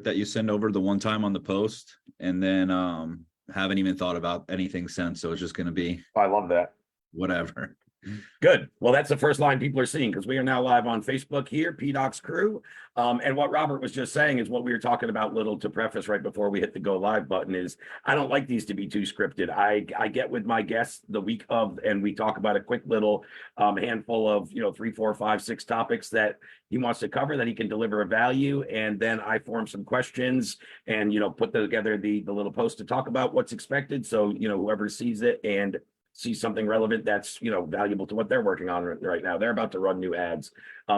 that you send over the one time on the post, and then haven't even thought about anything since. So it's just going to be, I love that. Whatever. Good. Well, that's the first line people are seeing, because we are now live on Facebook here, PDOCS Crew. And what Robert was just saying is what we were talking about little to preface right before we hit the go live button is I don't like these to be too scripted. I get with my guests the week of, and we talk about a quick little handful of, 3, 4, 5, 6 topics that he wants to cover, that he can deliver a value. And then I form some questions and, put together the little post to talk about what's expected. So, whoever sees it and see something relevant that's valuable to what they're working on right now, they're about to run new ads,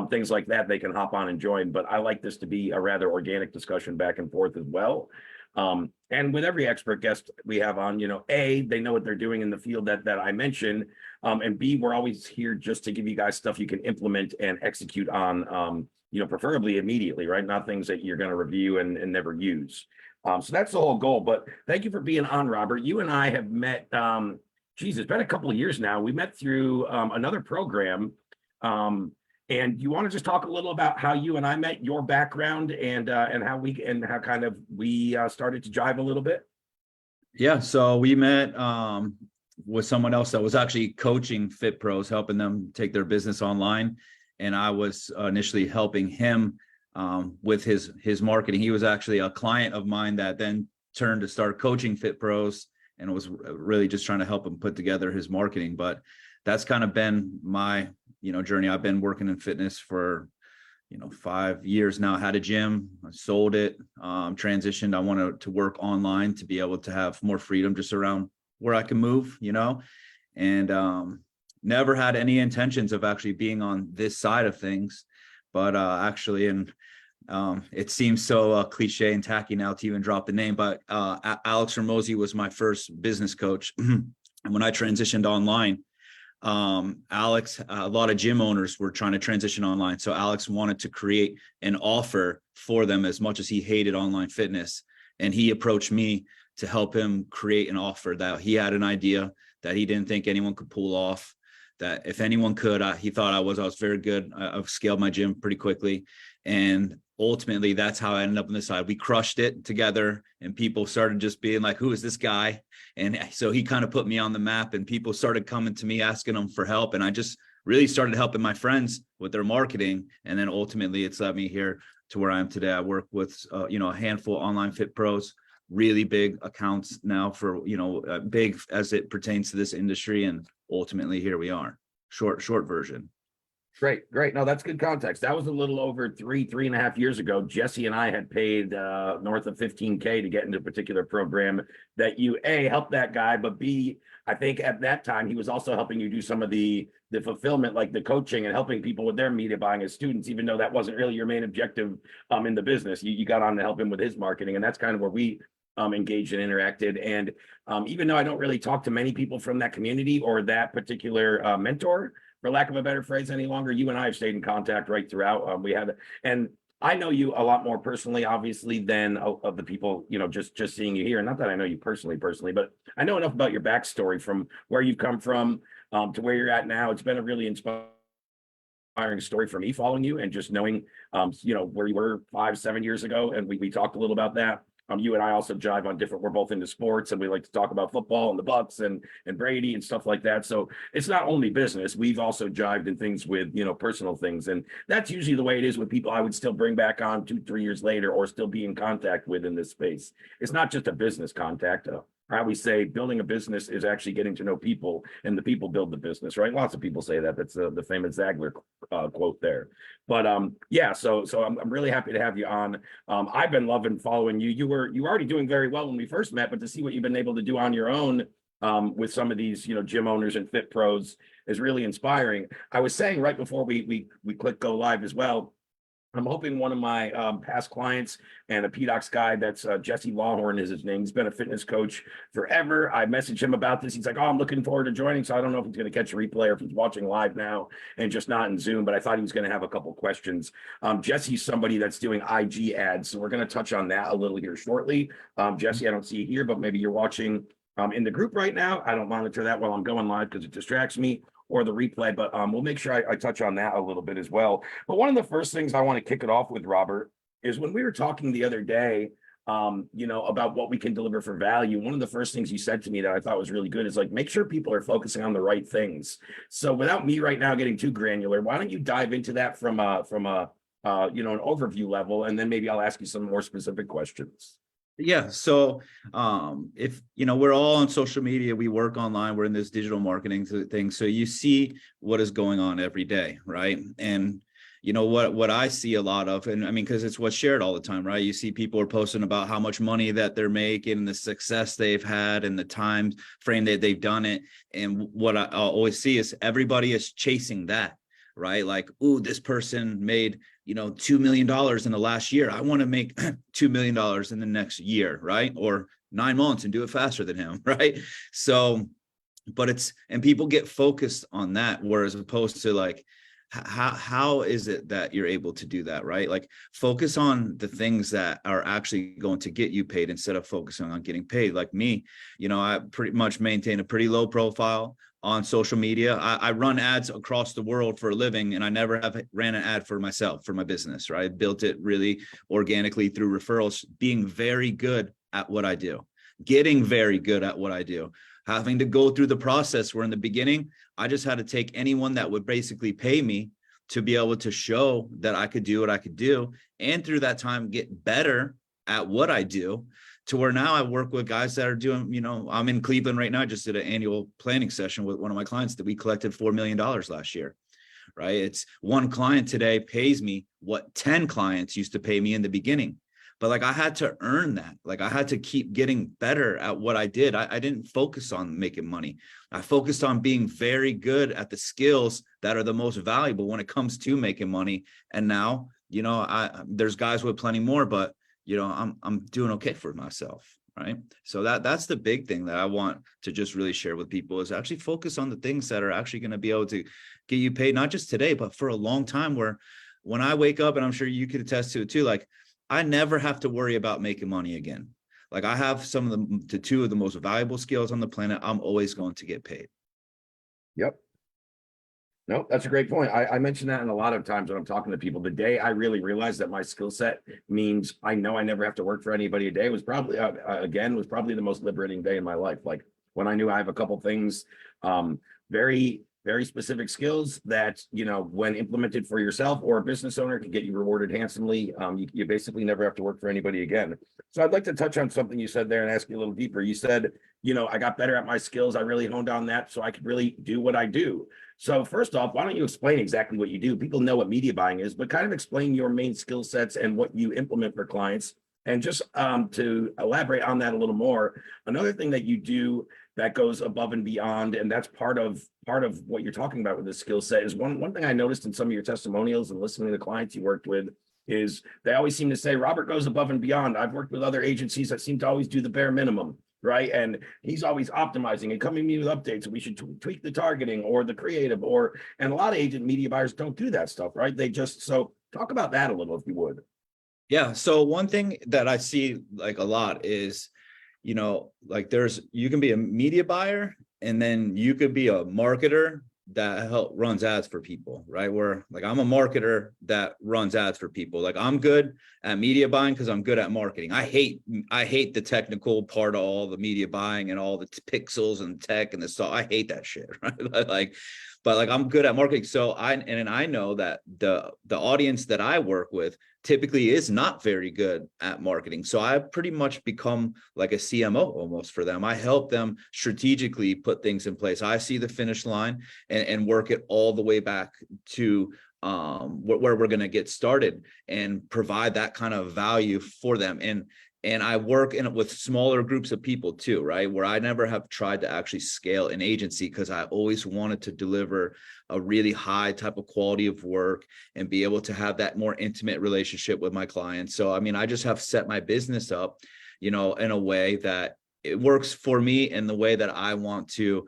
things like that, they can hop on and join. But I like this to be a rather organic discussion back and forth as well. And with every expert guest we have on, A, they know what they're doing in the field that I mentioned, and B, we're always here just to give you guys stuff you can implement and execute on, preferably immediately, right? Not things that you're going to review and never use. So that's the whole goal. But thank you for being on, Robert. You and I have met geez, it's been a couple of years now. We met through another program. And you want to just talk a little about how you and I met, your background, and how we started to jive a little bit? Yeah. So we met with someone else that was actually coaching fit pros, helping them take their business online. And I was initially helping him with his marketing. He was actually a client of mine that then turned to start coaching fit pros, and it was really just trying to help him put together his marketing. But that's kind of been my, journey. I've been working in fitness for, 5 years now. I had a gym, I sold it, transitioned. I wanted to work online to be able to have more freedom just around where I can move, and never had any intentions of actually being on this side of things. But it seems so cliche and tacky now to even drop the name, but Alex Ramosi was my first business coach. And when I transitioned online, Alex, a lot of gym owners were trying to transition online. So Alex wanted to create an offer for them as much as he hated online fitness. And he approached me to help him create an offer that he had an idea that he didn't think anyone could pull off, that if anyone could, he thought I was very good. I've scaled my gym pretty quickly. And ultimately, that's how I ended up on this side. We crushed it together, and people started just being like, who is this guy? And so he kind of put me on the map, and people started coming to me asking them for help. And I just really started helping my friends with their marketing. And then ultimately it's led me here to where I am today. I work with, a handful of online fit pros, really big accounts now for, big as it pertains to this industry. And ultimately here we are. Short version. Great. No, that's good context. That was a little over 3.5 years ago. Jesse and I had paid north of $15K to get into a particular program that you, A, helped that guy, but B, I think at that time he was also helping you do some of the fulfillment, like the coaching and helping people with their media buying as students, even though that wasn't really your main objective in the business. You got on to help him with his marketing, and that's kind of where we engaged and interacted. And even though I don't really talk to many people from that community or that particular mentor, for lack of a better phrase, any longer, you and I have stayed in contact right throughout. And I know you a lot more personally, obviously, than of the people, just seeing you here. Not that I know you personally, but I know enough about your backstory from where you've come from to where you're at now. It's been a really inspiring story for me following you and just knowing, where you were 5-7 years ago. And we talked a little about that. You and I also jive on we're both into sports, and we like to talk about football and the Bucks and Brady and stuff like that. So it's not only business. We've also jived in things with, personal things. And that's usually the way it is with people I would still bring back on 2-3 years later or still be in contact with in this space. It's not just a business contact. I always say building a business is actually getting to know people, and the people build the business, right? Lots of people say that. That's the famous Zagler quote there. But so I'm really happy to have you on. I've been loving following you. You were already doing very well when we first met, but to see what you've been able to do on your own with some of these, gym owners and fit pros is really inspiring. I was saying right before we click go live as well, I'm hoping one of my past clients and a PDOCS guy, that's Jesse Lawhorn is his name. He's been a fitness coach forever. I messaged him about this. He's like, oh, I'm looking forward to joining. So I don't know if he's going to catch a replay or if he's watching live now and just not in Zoom, but I thought he was going to have a couple questions. Jesse's somebody that's doing IG ads. So we're going to touch on that a little here shortly. Jesse, I don't see you here, but maybe you're watching in the group right now. I don't monitor that while I'm going live because it distracts me, or the replay, but we'll make sure I touch on that a little bit as well. But one of the first things I want to kick it off with, Robert, is when we were talking the other day, about what we can deliver for value. One of the first things you said to me that I thought was really good is like, make sure people are focusing on the right things. So without me right now getting too granular, why don't you dive into that from an overview level, and then maybe I'll ask you some more specific questions. Yeah. So if we're all on social media, we work online, we're in this digital marketing thing. So you see what is going on every day, right? And what I see a lot of, and I mean, because it's what's shared all the time, right? You see people are posting about how much money that they're making, the success they've had, and the time frame that they've done it. And what I always see is everybody is chasing that, right? Like, ooh, this person made $2 million in the last year. I want to make $2 million in the next year, right? Or 9 months and do it faster than him, right? So, and people get focused on that, whereas opposed to like, how is it that you're able to do that, right? Like, focus on the things that are actually going to get you paid instead of focusing on getting paid. Like me, I pretty much maintain a pretty low profile on social media. I run ads across the world for a living, and I never have ran an ad for myself, for my business, right? I built it really organically through referrals, being very good at what I do, getting very good at what I do, having to go through the process where in the beginning, I just had to take anyone that would basically pay me to be able to show that I could do what I could do. And through that time, get better at what I do, to where now I work with guys that are doing, I'm in Cleveland right now. I just did an annual planning session with one of my clients that we collected $4 million last year, right? It's one client today pays me what 10 clients used to pay me in the beginning. But like, I had to earn that. Like, I had to keep getting better at what I did. I didn't focus on making money. I focused on being very good at the skills that are the most valuable when it comes to making money. And now, there's guys with plenty more, but I'm doing okay for myself, right? So that's the big thing that I want to just really share with people, is actually focus on the things that are actually going to be able to get you paid, not just today, but for a long time. Where when I wake up, and I'm sure you could attest to it too, like, I never have to worry about making money again. Like, I have some of the two of the most valuable skills on the planet. I'm always going to get paid. Yep. No, that's a great point. I mention that in a lot of times when I'm talking to people. The day I really realized that my skill set means I know I never have to work for anybody a day was probably, the most liberating day in my life. Like, when I knew I have a couple things, very, very specific skills that, when implemented for yourself or a business owner, can get you rewarded handsomely. You basically never have to work for anybody again. So I'd like to touch on something you said there and ask you a little deeper. You said, I got better at my skills. I really honed on that so I could really do what I do. So first off, why don't you explain exactly what you do? People know what media buying is, but kind of explain your main skill sets and what you implement for clients. And just to elaborate on that a little more, another thing that you do that goes above and beyond, and that's part of what you're talking about with the skill set, is one thing I noticed in some of your testimonials and listening to the clients you worked with is they always seem to say, Robert goes above and beyond. I've worked with other agencies that seem to always do the bare minimum, right? And he's always optimizing and coming to me with updates. We should tweak the targeting or the creative, and a lot of agent media buyers don't do that stuff, right? So talk about that a little, if you would. Yeah. So one thing that I see like a lot is, like, you can be a media buyer, and then you could be a marketer that runs ads for people, right? Where, like, I'm a marketer that runs ads for people. Like, I'm good at media buying because I'm good at marketing. I hate the technical part of all the media buying and all the pixels and tech and the stuff. I hate that shit, right? But I'm good at marketing. So I know that the audience that I work with typically is not very good at marketing. So I pretty much become like a CMO almost for them. I help them strategically put things in place. I see the finish line and work it all the way back to where we're going to get started and provide that kind of value for them. And I work with smaller groups of people too, right? Where I never have tried to actually scale an agency because I always wanted to deliver a really high type of quality of work and be able to have that more intimate relationship with my clients. So, I mean, I just have set my business up, in a way that it works for me in the way that I want to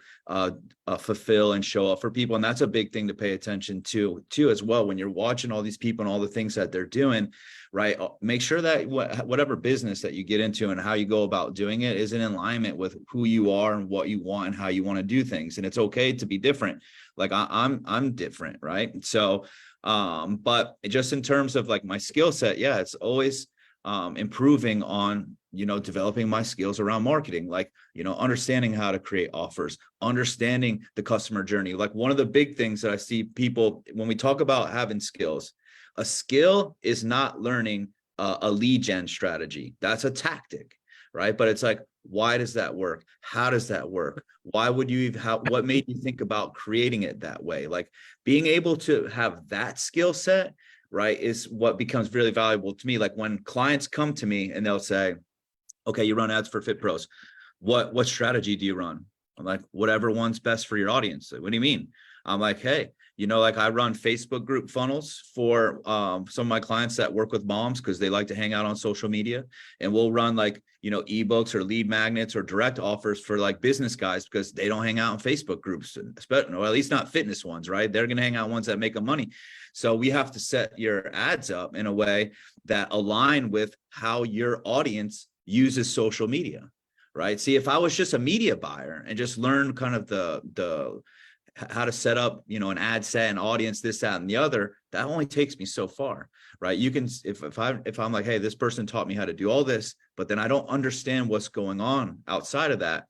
fulfill and show up for people. And that's a big thing to pay attention to as well. When you're watching all these people and all the things that they're doing, right? Make sure that whatever business that you get into and how you go about doing it is in alignment with who you are and what you want and how you want to do things. And it's okay to be different. Like I'm different, right? So But just in terms of like my skill set, yeah, it's always improving on, developing my skills around marketing, like, understanding how to create offers, understanding the customer journey. Like one of the big things that I see people, when we talk about having skills, a skill is not learning a lead gen strategy. That's a tactic, right? But it's like, why does that work? How does that work? Why would you even what made you think about creating it that way? Like being able to have that skill set, right, is what becomes really valuable to me. Like when clients come to me and they'll say, okay, you run ads for Fit Pros. What strategy do you run? I'm like, whatever one's best for your audience. What do you mean? I'm like, hey, like I run Facebook group funnels for some of my clients that work with moms because they like to hang out on social media. And we'll run like, ebooks or lead magnets or direct offers for like business guys because they don't hang out in Facebook groups, or at least not fitness ones, right? They're going to hang out ones that make them money. So we have to set your ads up in a way that align with how your audience uses social media, right? See, if I was just a media buyer and just learned kind of the how to set up, an ad set, an audience, this, that, and the other, that only takes me so far, right? You can, if I'm like, hey, this person taught me how to do all this, but then I don't understand what's going on outside of that,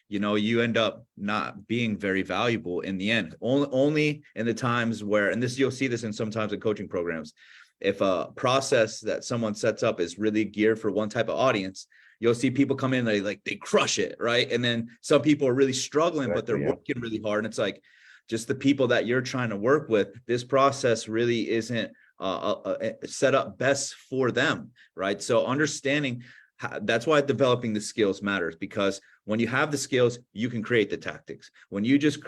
you end up not being very valuable in the end. Only in the times where, and this, you'll see this in sometimes in coaching programs, if a process that someone sets up is really geared for one type of audience, you'll see people come in, they crush it, right? And then some people are really struggling, but they're working really hard. And it's like, just the people that you're trying to work with, this process really isn't set up best for them, right? So understanding that's why developing the skills matters, because when you have the skills, you can create the tactics. When you just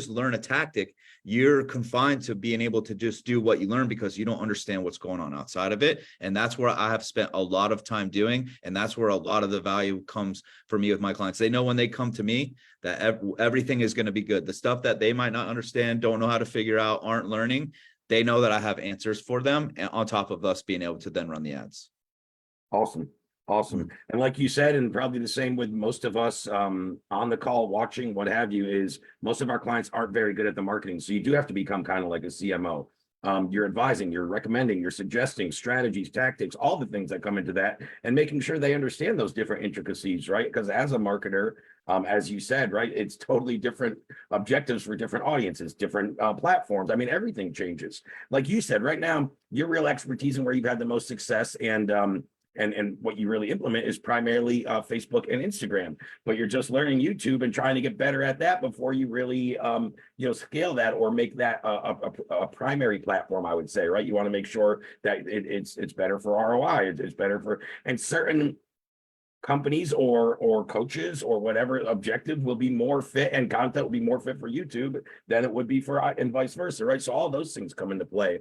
learn a tactic, you're confined to being able to just do what you learn because you don't understand what's going on outside of it. And that's where I have spent a lot of time doing. And that's where a lot of the value comes for me with my clients. They know when they come to me that everything is going to be good. The stuff that they might not understand, don't know how to figure out, aren't learning, they know that I have answers for them, and on top of us being able to then run the ads. Awesome. And like you said, and probably the same with most of us on the call, watching, what have you, is most of our clients aren't very good at the marketing. So you do have to become kind of like a CMO. You're advising, you're recommending, you're suggesting strategies, tactics, all the things that come into that, and making sure they understand those different intricacies, right? Because as a marketer, as you said, right, it's totally different objectives for different audiences, different platforms. I mean, everything changes. Like you said, right now, your real expertise and where you've had the most success and what you really implement is primarily Facebook and Instagram, but you're just learning YouTube and trying to get better at that before you really scale that or make that a primary platform, I would say, right? You want to make sure that it's better for ROI, it's better for, and certain companies or coaches or whatever objective will be more fit, and content will be more fit for YouTube than it would be for, and vice versa, right? So all those things come into play.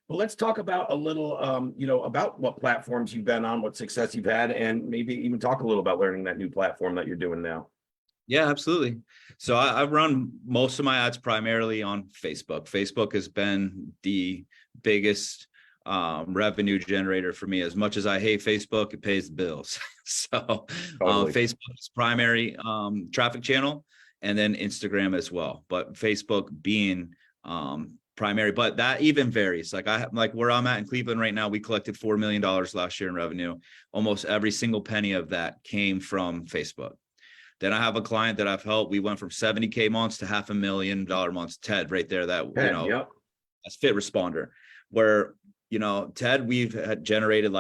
But let's talk about a little, about what platforms you've been on, what success you've had, and maybe even talk a little about learning that new platform that you're doing now. Yeah, absolutely. So I run most of my ads primarily on Facebook. Facebook has been the biggest revenue generator for me. As much as I hate Facebook, it pays the bills. So Totally. Facebook's primary traffic channel, and then Instagram as well. But Facebook being primary, but that even varies. Like where I'm at in Cleveland right now, we collected $4 million last year in revenue. Almost every single penny of that came from Facebook. Then I have a client that I've helped. We went from 70K months to $500,000 months. Ted, right there, that Yep. That's Fit Responder, where Ted, we've had generated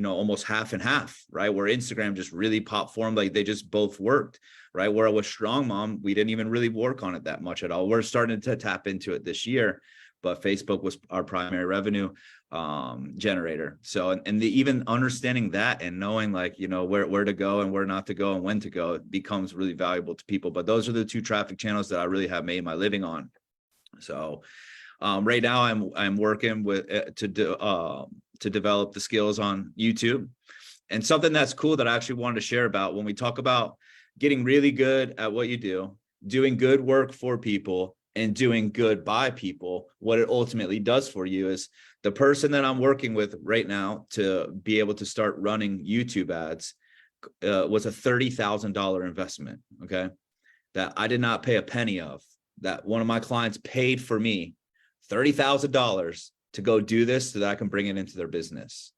almost half and half, right? Where Instagram just really popped for them. Like they just both worked, right? Where with Strong Mom, we didn't even really work on it that much at all. We're starting to tap into it this year, but Facebook was our primary revenue generator. So, and even understanding that and knowing where to go and where not to go and when to go, it becomes really valuable to people. But those are the two traffic channels that I really have made my living on. So right now I'm working with to develop the skills on YouTube. And something that's cool that I actually wanted to share about when we talk about getting really good at what you do, doing good work for people, and doing good by people, what it ultimately does for you is the person that I'm working with right now to be able to start running YouTube ads was a $30,000 investment. Okay. That I did not pay a penny of, that one of my clients paid for me $30,000 to go do this so that I can bring it into their business.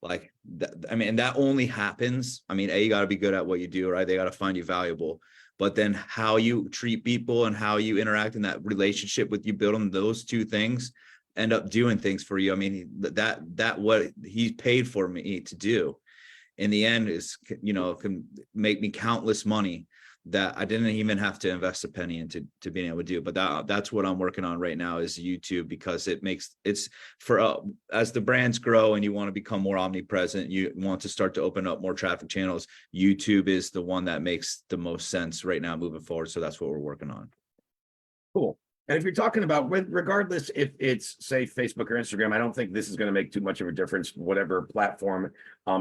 Like that, I mean, and that only happens. I mean, you got to be good at what you do, right? They got to find you valuable, but then how you treat people and how you interact in that relationship with you, building those two things end up doing things for you. I mean, that what he paid for me to do in the end is, can make me countless money that I didn't even have to invest a penny into being able to do. But that's what I'm working on right now is YouTube, because it's for as the brands grow and you want to become more omnipresent, you want to start to open up more traffic channels. YouTube is the one that makes the most sense right now moving forward. So that's what we're working on. Cool. And if you're talking about, regardless if it's, say, Facebook or Instagram, I don't think this is going to make too much of a difference, whatever platform,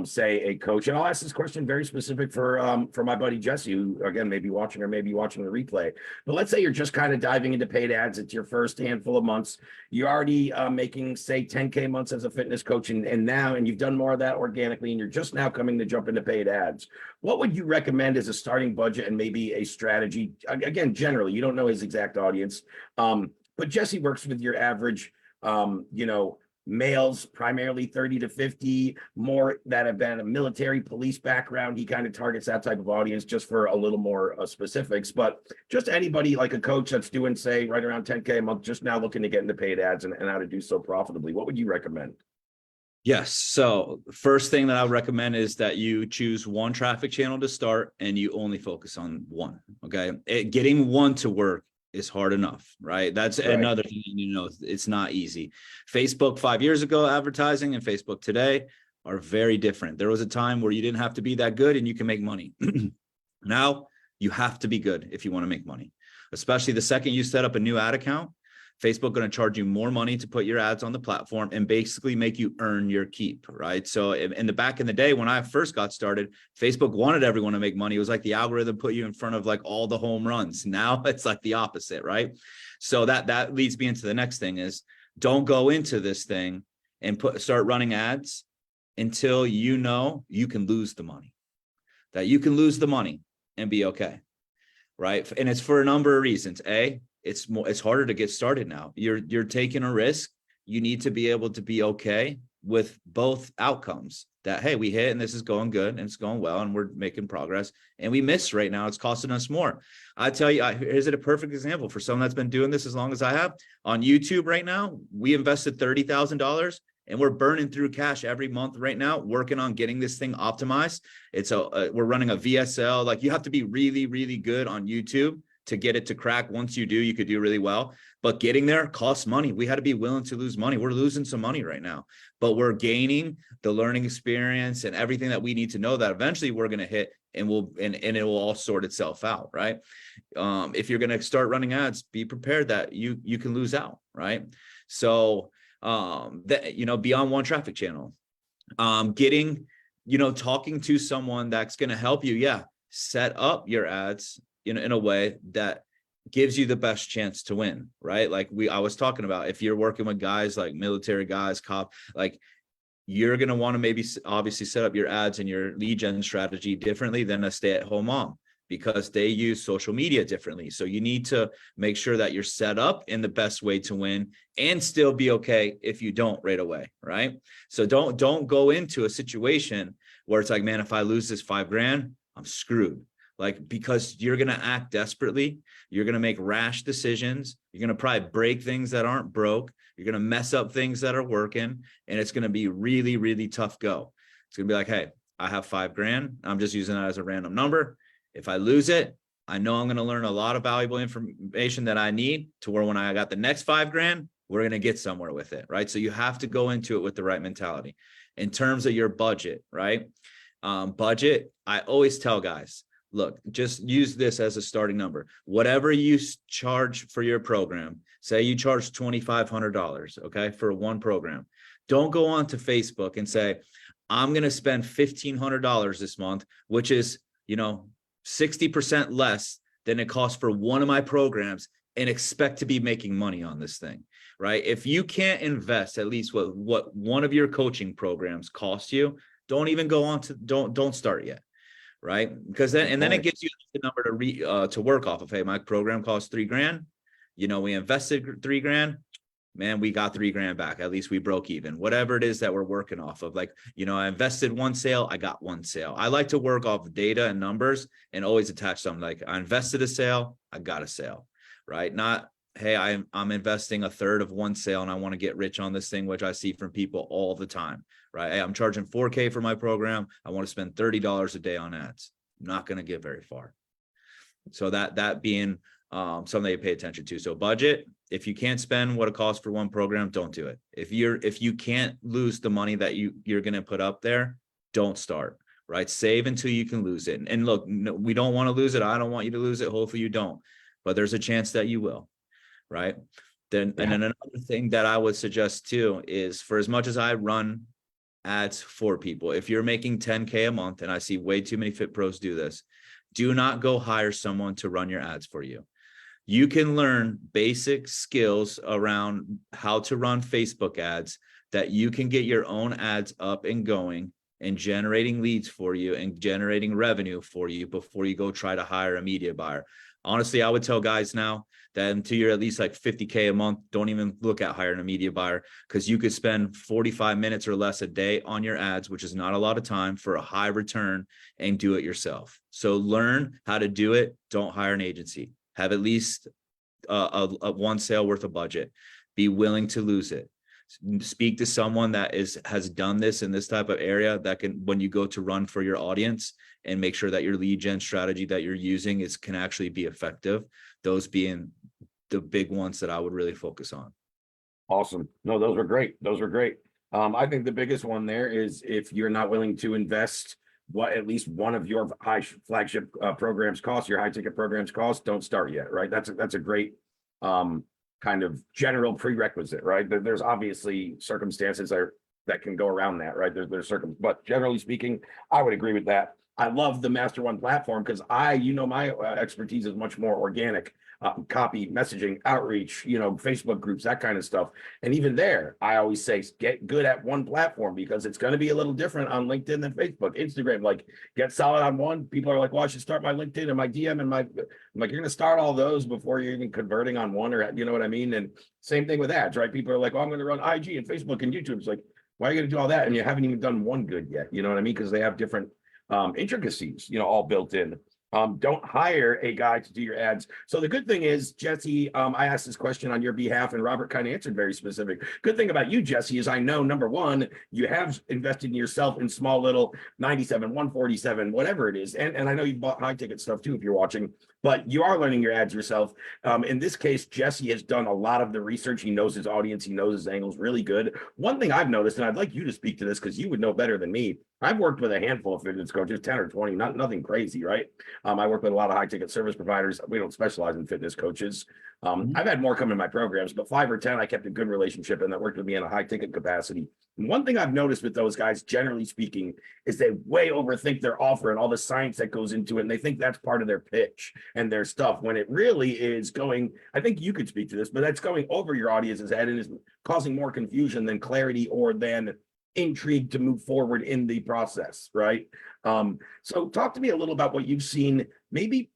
say a coach. And I'll ask this question very specific for my buddy Jesse, who again may be watching or maybe watching the replay. But let's say you're just kind of diving into paid ads. It's your first handful of months. You're already making, say, 10K months as a fitness coach, and you've done more of that organically, and you're just now coming to jump into paid ads. What would you recommend as a starting budget and maybe a strategy? Again, generally, you don't know his exact audience. But Jesse works with your average, males, primarily 30 to 50, more that have been a military police background. He kind of targets that type of audience, just for a little more specifics. But just anybody like a coach that's doing, say, right around 10K a month, just now looking to get into paid ads and how to do so profitably. What would you recommend? Yes. So first thing that I would recommend is that you choose one traffic channel to start and you only focus on one. Okay. Getting one to work is hard enough, right? That's right. Another thing, it's not easy. Facebook 5 years ago, advertising, and Facebook today are very different. There was a time where you didn't have to be that good and you can make money. Now you have to be good if you want to make money, especially the second you set up a new ad account. Facebook going to charge you more money to put your ads on the platform and basically make you earn your keep, right? So in the back in the day, when I first got started, Facebook wanted everyone to make money. It was like the algorithm put you in front of like all the home runs. Now it's like the opposite, right? So that leads me into the next thing is, don't go into this thing and start running ads until you know you can lose the money, that you can lose the money and be okay, right? And it's for a number of reasons. It's harder to get started now. You're taking a risk. You need to be able to be okay with both outcomes, that, hey, we hit and this is going good and it's going well and we're making progress, and we miss right now. It's costing us more. I tell you, here's a perfect example for someone that's been doing this as long as I have. On YouTube right now, we invested $30,000 and we're burning through cash every month right now, working on getting this thing optimized. We're running a VSL. Like, you have to be really, really good on YouTube to get it to crack. Once you do, you could do really well, but getting there costs money. We had to be willing to lose money. We're losing some money right now, but we're gaining the learning experience and everything that we need to know that eventually we're going to hit, and it will all sort itself out, right? If you're going to start running ads, be prepared that you can lose out, right? So beyond one traffic channel, talking to someone that's going to help you, set up your ads in a way that gives you the best chance to win, right? Like I was talking about, if you're working with guys like military guys, cop, like, you're going to want to maybe obviously set up your ads and your lead gen strategy differently than a stay-at-home mom, because they use social media differently. So you need to make sure that you're set up in the best way to win and still be okay if you don't right away, right? So don't go into a situation where it's like, man, if I lose this $5,000, I'm screwed. Like, because you're going to act desperately. You're going to make rash decisions. You're going to probably break things that aren't broke. You're going to mess up things that are working. And it's going to be really, really tough go. It's going to be like, hey, I have $5,000. I'm just using that as a random number. If I lose it, I know I'm going to learn a lot of valuable information that I need to where when I got the next $5,000, we're going to get somewhere with it, right? So you have to go into it with the right mentality. In terms of your budget, right? Budget, I always tell guys, look, just use this as a starting number. Whatever you charge for your program, say you charge $2,500, okay, for one program. Don't go on to Facebook and say, I'm going to spend $1,500 this month, which is, 60% less than it costs for one of my programs, and expect to be making money on this thing, right? If you can't invest at least what one of your coaching programs cost you, don't even go on to, don't start yet. Right? Because then it gives you the number to work off of. Hey, my program costs $3,000. We invested $3,000. man, we got $3,000 back. At least we broke even, whatever it is that we're working off of. Like, I invested one sale, I got one sale. I like to work off of data and numbers and always attach something like I invested a sale, I got a sale, right? Not, hey, I'm investing a third of one sale and I want to get rich on this thing, which I see from people all the time, right? Hey, I'm charging $4,000 for my program. I want to spend $30 a day on ads. I'm not going to get very far. So that being something that you pay attention to. So budget, if you can't spend what it costs for one program, don't do it. If you can't lose the money that you're going to put up there, don't start, right? Save until you can lose it. And look, no, we don't want to lose it. I don't want you to lose it. Hopefully you don't, but there's a chance that you will, right? And then another thing that I would suggest too is, for as much as I run ads for people, if you're making 10K a month, and I see way too many fit pros do this, do not go hire someone to run your ads for you. You can learn basic skills around how to run Facebook ads that you can get your own ads up and going and generating leads for you and generating revenue for you before you go try to hire a media buyer. Honestly, I would tell guys now that until you're at least like 50K a month, don't even look at hiring a media buyer, because you could spend 45 minutes or less a day on your ads, which is not a lot of time, for a high return, and do it yourself. So learn how to do it. Don't hire an agency. Have at least a one sale worth of budget. Be willing to lose it. Speak to someone that has done this in this type of area, that can, when you go to run for your audience, and make sure that your lead gen strategy that you're using can actually be effective. Those being the big ones that I would really focus on. Awesome. No, those were great. Those were great. I think the biggest one there is, if you're not willing to invest what at least one of your high flagship programs costs, your high ticket programs cost, don't start yet, right? That's a great kind of general prerequisite, right? There's obviously circumstances that can go around that, right? But generally speaking, I would agree with that. I love the Master One platform because my expertise is much more organic, copy, messaging, outreach, Facebook groups, that kind of stuff. And even there, I always say, get good at one platform, because it's going to be a little different on LinkedIn than Facebook, Instagram. Like, get solid on one. People are like, well, I should start my LinkedIn and my DM and I'm like, you're going to start all those before you're even converting on one, or you know what I mean? And same thing with ads, right? People are like, well, I'm going to run IG and Facebook and YouTube. It's like, why are you going to do all that? And you haven't even done one good yet. You know what I mean? Because they have different intricacies, all built in. Don't hire a guy to do your ads. So the good thing is, Jesse, I asked this question on your behalf and Robert kind of answered very specific. Good thing about you, Jesse, is I know, number one, you have invested in yourself in small little 97, 147, whatever it is. And I know you bought high ticket stuff too, if you're watching, but you are learning your ads yourself. In this case, Jesse has done a lot of the research. He knows his audience. He knows his angles really good. One thing I've noticed, and I'd like you to speak to this because you would know better than me. I've worked with a handful of fitness coaches, 10 or 20, nothing crazy, right? I work with a lot of high ticket service providers. We don't specialize in fitness coaches. I've had more come in my programs, but 5 or 10, I kept a good relationship and that worked with me in a high ticket capacity. And one thing I've noticed with those guys, generally speaking, is they way overthink their offer and all the science that goes into it. And they think that's part of their pitch and their stuff, when it really is going, I think you could speak to this, but that's going over your audience's head and is causing more confusion than clarity or than intrigue to move forward in the process, right? So talk to me a little about what you've seen, maybe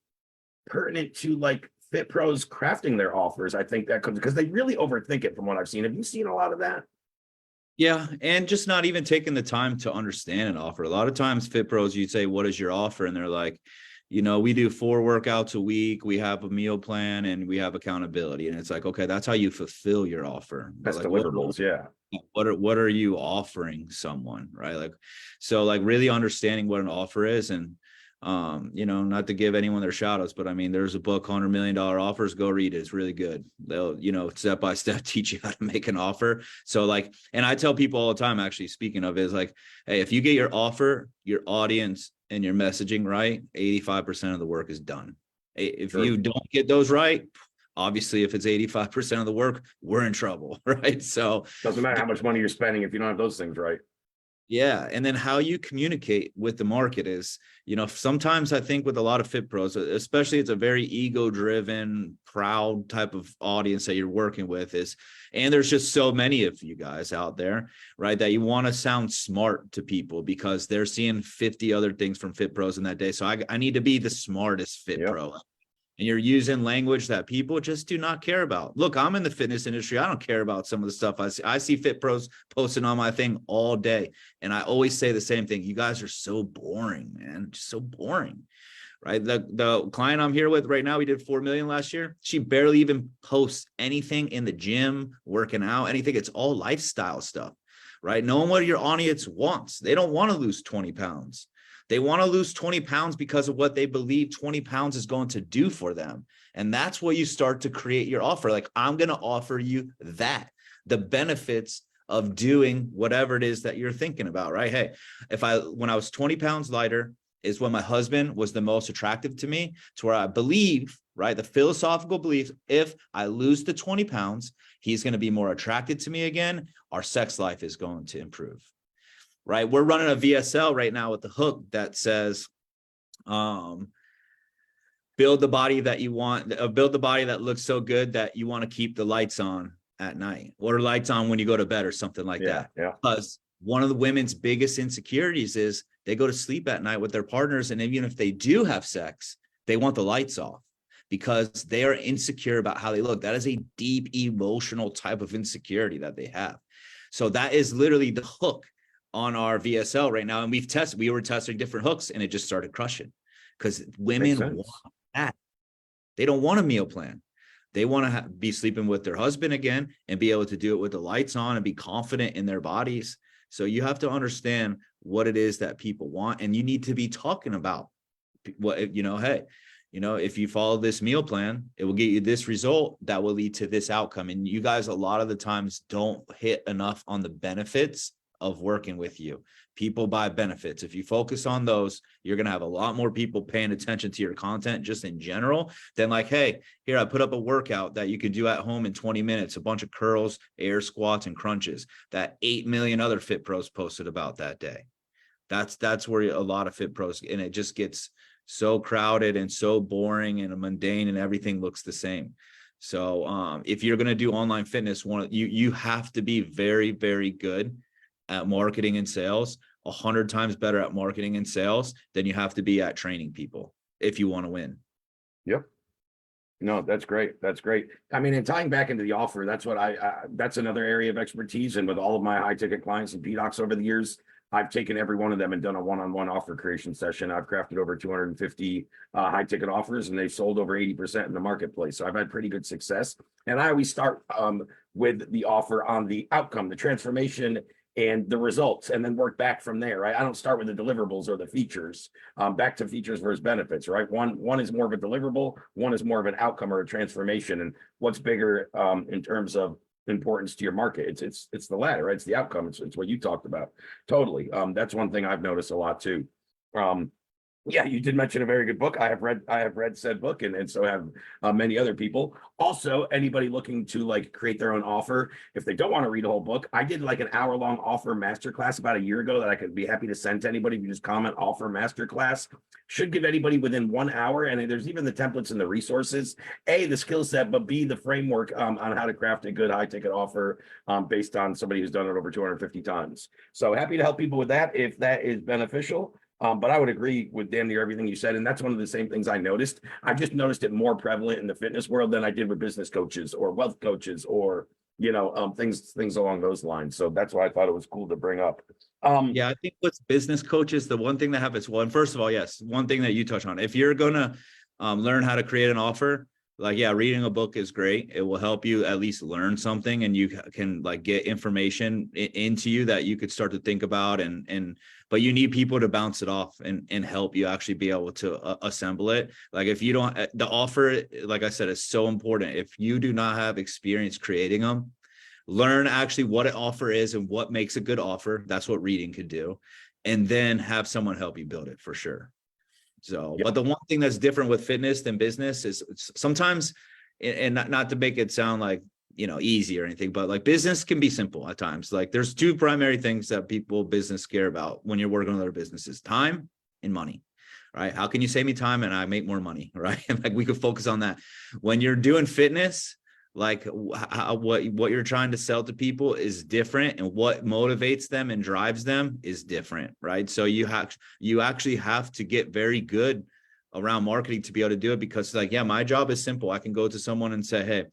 pertinent to like fit pros crafting their offers. I think that comes because they really overthink it from what I've seen. Have you seen a lot of that? Yeah, and just not even taking the time to understand an offer. A lot of times fit pros, you say, what is your offer? And they're like, we do 4 workouts a week, we have a meal plan, and we have accountability. And it's like, okay, that's how you fulfill your offer. That's like, deliverables, yeah. What are you offering someone, right? Like, so like really understanding what an offer is. And not to give anyone their shout outs, but I mean, there's a book, $100 Million Offers. Go read it. It's really good. They'll, step by step teach you how to make an offer. So like, and I tell people all the time, actually, speaking of, is like, hey, if you get your offer, your audience, and your messaging right, 85% of the work is done. If you don't get those right, obviously, if it's 85% of the work, we're in trouble, right? So doesn't matter how much money you're spending if you don't have those things right. Yeah. And then how you communicate with the market is, sometimes I think with a lot of fit pros, especially it's a very ego driven, proud type of audience that you're working with and there's just so many of you guys out there, right? That you want to sound smart to people because they're seeing 50 other things from fit pros in that day. So I need to be the smartest fit pro. and you're using language that people just do not care about. Look, I'm in the fitness industry. I don't care about some of the stuff I see. I see fit pros posting on my thing all day. And I always say the same thing. You guys are so boring, man. Just so boring, right? The client I'm here with right now, we did 4 million last year. She barely even posts anything in the gym, working out, anything. It's all lifestyle stuff, right? Knowing what your audience wants. They don't want to lose 20 pounds. They want to lose 20 pounds because of what they believe 20 pounds is going to do for them. And that's where you start to create your offer. Like, I'm going to offer you that, the benefits of doing whatever it is that you're thinking about, right? Hey, when I was 20 pounds lighter is when my husband was the most attractive to me, to where I believe, right, the philosophical belief, if I lose the 20 pounds, he's going to be more attracted to me again. Our sex life is going to improve. Right. We're running a VSL right now with the hook that says, build the body that you want, build the body that looks so good that you want to keep the lights on at night, or lights on when you go to bed, or something like that. Yeah. Because one of the women's biggest insecurities is they go to sleep at night with their partners. And even if they do have sex, they want the lights off because they are insecure about how they look. That is a deep emotional type of insecurity that they have. So that is literally the hook on our VSL right now. And we were testing different hooks, and it just started crushing because women want that. They don't want a meal plan. They want to be sleeping with their husband again and be able to do it with the lights on and be confident in their bodies. So you have to understand what it is that people want, and you need to be talking about what, hey, if you follow this meal plan, it will get you this result that will lead to this outcome. And you guys, a lot of the times, don't hit enough on the benefits of working with you. People buy benefits. If you focus on those, you're going to have a lot more people paying attention to your content just in general than like, hey, here, I put up a workout that you can do at home in 20 minutes, a bunch of curls, air squats, and crunches that 8 million other fit pros posted about that day. That's where a lot of fit pros, and it just gets so crowded and so boring and mundane, and everything looks the same. So if you're going to do online fitness, you have to be very, very good at marketing and sales, 100 times better at marketing and sales than you have to be at training people if you want to win. Yep. No, that's great. That's great. I mean, and tying back into the offer, that's what that's another area of expertise. And with all of my high ticket clients and PDOCS over the years, I've taken every one of them and done a one-on-one offer creation session. I've crafted over 250 high ticket offers, and they've sold over 80% in the marketplace. So I've had pretty good success. And I always start with the offer on the outcome, the transformation, and the results, and then work back from there, right? I don't start with the deliverables or the features, back to features versus benefits, right? One is more of a deliverable, one is more of an outcome or a transformation. And what's bigger in terms of importance to your market? It's the latter, right? It's the outcome. It's what you talked about. Totally. That's one thing I've noticed a lot too. Yeah, you did mention a very good book. I have read said book, and so have many other people. Also, anybody looking to like create their own offer, if they don't want to read a whole book, I did like an hour-long offer masterclass about a year ago that I could be happy to send to anybody. If you just comment offer masterclass, should give anybody within 1 hour. And there's even the templates and the resources, A, the skill set, but B, the framework on how to craft a good high ticket offer based on somebody who's done it over 250 times. So happy to help people with that if that is beneficial. But I would agree with damn near everything you said. And that's one of the same things I noticed. I just noticed it more prevalent in the fitness world than I did with business coaches or wealth coaches or, things along those lines. So that's why I thought it was cool to bring up. Yeah, I think with business coaches, the one thing that happens, well, and first of all, yes, one thing that you touch on, if you're going to learn how to create an offer, like, yeah, reading a book is great. It will help you at least learn something, and you can like get information into you that you could start to think about, but you need people to bounce it off and help you actually be able to assemble it. Like if you don't, the offer, like I said, is so important. If you do not have experience creating them, learn actually what an offer is and what makes a good offer. That's what reading could do. And then have someone help you build it for sure. So, but the one thing that's different with fitness than business is sometimes, and not to make it sound like, easy or anything, but like business can be simple at times. Like there's two primary things that business care about when you're working on their businesses: time and money, right? How can you save me time and I make more money, right? Like we could focus on that. When you're doing fitness, like what you're trying to sell to people is different, and what motivates them and drives them is different, right? So you actually have to get very good around marketing to be able to do it, because like, yeah, my job is simple. I can go to someone and say, hey,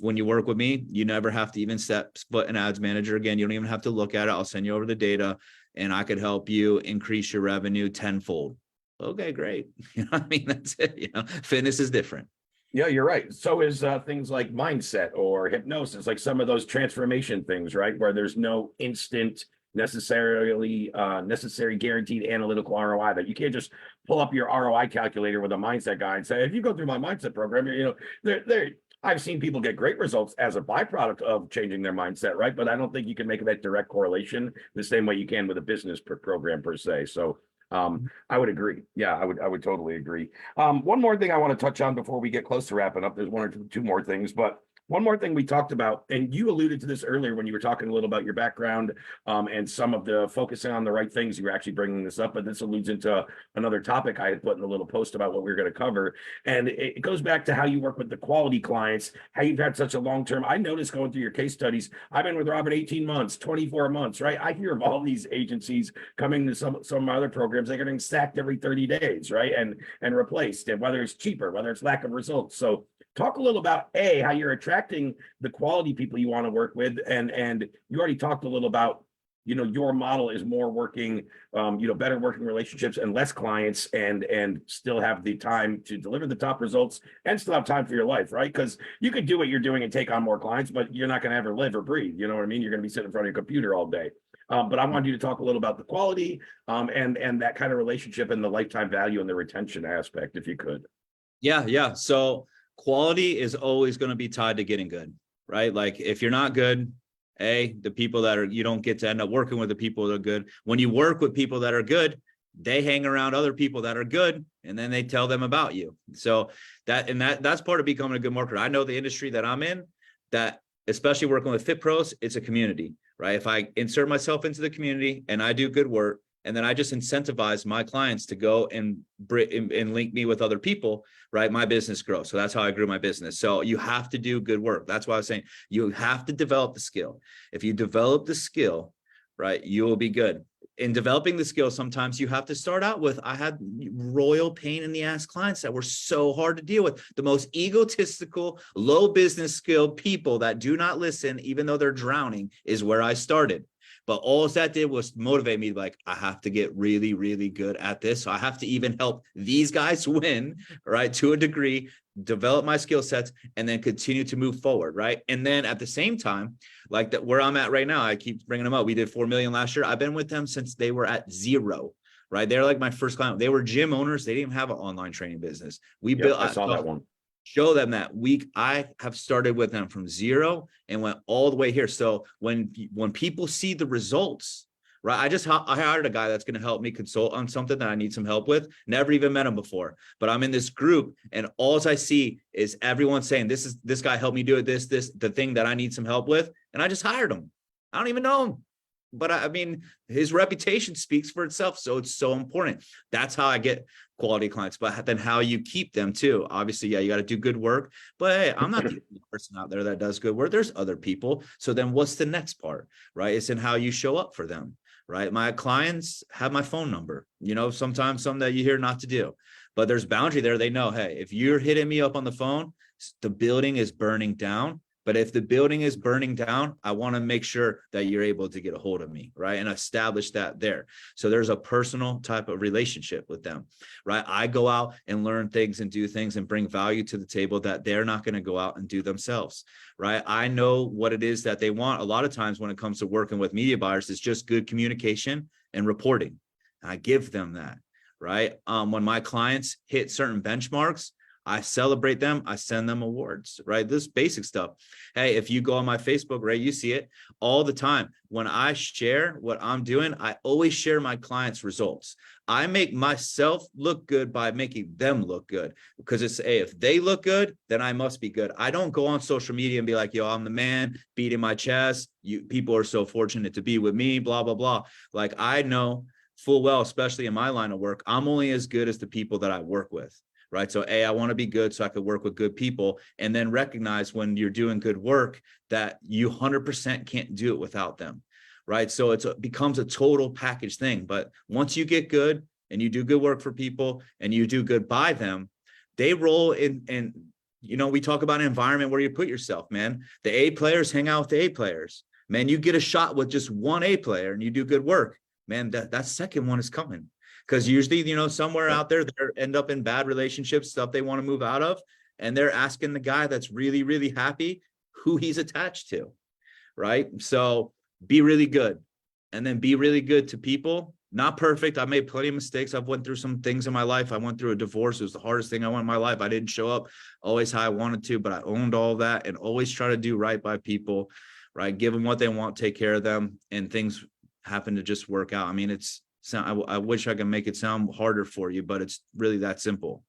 when you work with me, you never have to even step foot in ads manager again. You don't even have to look at it. I'll send you over the data and I could help you increase your revenue tenfold. Okay, great. You know what I mean? That's it. You know, fitness is different. Yeah, you're right. So is things like mindset or hypnosis, like some of those transformation things, right? Where there's no instant necessarily necessary guaranteed analytical ROI, that you can't just pull up your ROI calculator with a mindset guy and say, if you go through my mindset program, you know, there I've seen people get great results as a byproduct of changing their mindset, right? But I don't think you can make that direct correlation the same way you can with a business program per se. So I would agree. Yeah, I would totally agree. One more thing I want to touch on before we get close to wrapping up. There's one or two more things, but one more thing we talked about, and you alluded to this earlier when you were talking a little about your background and some of the focusing on the right things. You were actually bringing this up, but this alludes into another topic I had put in the little post about what we were going to cover. And it goes back to how you work with the quality clients, how you've had such a long-term. I noticed going through your case studies, I've been with Robert 18 months, 24 months, right? I hear of all these agencies coming to some other programs, they're getting sacked every 30 days, right? And replaced, and whether it's cheaper, whether it's lack of results. So talk a little about how you're attracting the quality people you want to work with, and you already talked a little about, you know, your model is more working, you know, better working relationships and less clients, and still have the time to deliver the top results and still have time for your life, right? Because you could do what you're doing and take on more clients, but you're not going to ever live or breathe. You know what I mean? You're going to be sitting in front of your computer all day. But I wanted you to talk a little about the quality and that kind of relationship and the lifetime value and the retention aspect, if you could. Yeah. So quality is always going to be tied to getting good, right? Like if you're not good, the people that are, you don't get to end up working with the people that are good. When you work with people that are good, they hang around other people that are good, and then they tell them about you. So that's part of becoming a good marketer. I know the industry that I'm in, that especially working with fit pros, it's a community, right? If I insert myself into the community and I do good work, and then I just incentivize my clients to go and link me with other people, right? My business grows. So that's how I grew my business. So you have to do good work. That's why I was saying you have to develop the skill. If you develop the skill, right, you will be good. In developing the skill, sometimes you have to start out with, I had royal pain in the ass clients that were so hard to deal with. The most egotistical, low business skill people that do not listen, even though they're drowning, is where I started. But all that did was motivate me, like, I have to get really, really good at this. So I have to even help these guys win, right, to a degree, develop my skill sets, and then continue to move forward, right? And then at the same time, like that, where I'm at right now, I keep bringing them up. We did 4 million last year. I've been with them since they were at 0, right? They're like my first client. They were gym owners. They didn't even have an online training business. I saw that one. Show them that week. I have started with them from 0 and went all the way here. So when people see the results, right? I hired a guy that's going to help me consult on something that I need some help with. Never even met him before, but I'm in this group, and all I see is everyone saying, this guy helped me do it. This, the thing that I need some help with. And I just hired him. I don't even know him, but I mean, his reputation speaks for itself. So it's so important. That's how I get quality clients, but then how you keep them too. Obviously, yeah, you got to do good work, but hey, I'm not the only person out there that does good work. There's other people. So then what's the next part, right? It's in how you show up for them, right? My clients have my phone number, you know, sometimes some that you hear not to do, but there's boundary there. They know, hey, if you're hitting me up on the phone, the building is burning down. But if the building is burning down, I want to make sure that you're able to get a hold of me, right? And establish that there. So there's a personal type of relationship with them, right? I go out and learn things and do things and bring value to the table that they're not going to go out and do themselves, right? I know what it is that they want. A lot of times when it comes to working with media buyers, it's just good communication and reporting. I give them that, right? When my clients hit certain benchmarks, I celebrate them. I send them awards, right? This basic stuff. Hey, if you go on my Facebook, right, you see it all the time. When I share what I'm doing, I always share my clients' results. I make myself look good by making them look good, because it's, hey, if they look good, then I must be good. I don't go on social media and be like, yo, I'm the man, beating my chest. People are so fortunate to be with me, blah, blah, blah. Like, I know full well, especially in my line of work, I'm only as good as the people that I work with. Right. So, I want to be good so I could work with good people, and then recognize when you're doing good work that you 100% can't do it without them. Right. So it becomes a total package thing. But once you get good, and you do good work for people and you do good by them, they roll in. And, you know, we talk about an environment where you put yourself, man. The A players hang out with the A players. Man, you get a shot with just one A player and you do good work, man, that second one is coming. Because usually, you know, somewhere out there, they end up in bad relationships, stuff they want to move out of. And they're asking the guy that's really, really happy who he's attached to. Right. So be really good, and then be really good to people. Not perfect. I made plenty of mistakes. I've went through some things in my life. I went through a divorce. It was the hardest thing I went in my life. I didn't show up always how I wanted to, but I owned all that, and always try to do right by people, right? Give them what they want, take care of them, and things happen to just work out. I mean, I wish I could make it sound harder for you, but it's really that simple.